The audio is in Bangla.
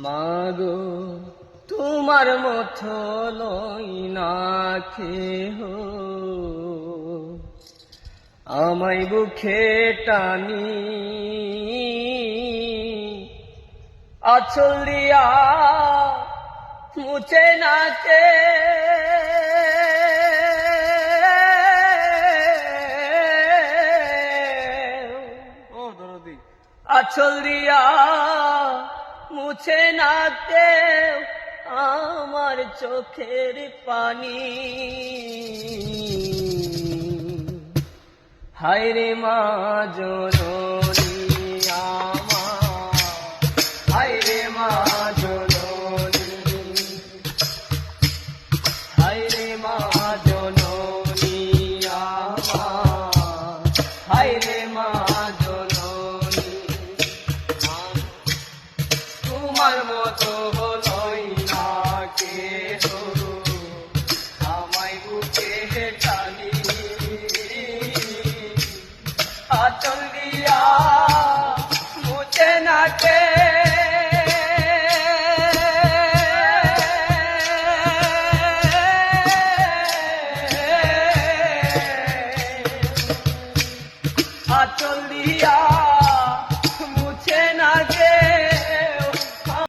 মাগো তোমার মতো লই না কেহ, আমায় বুকে টানি আঁচল দিয়া মুছে না কে, আঁচল দিয়া মুছে না কেউ আমার চোখের পানি। হায়রে মা জননী আমার, হায়রে মা জননী, হায়রে মা জননী আমার, হায়রে মা জননী। তোমার মতো লই না কেহ, আমায় বুকে টানি আঁচল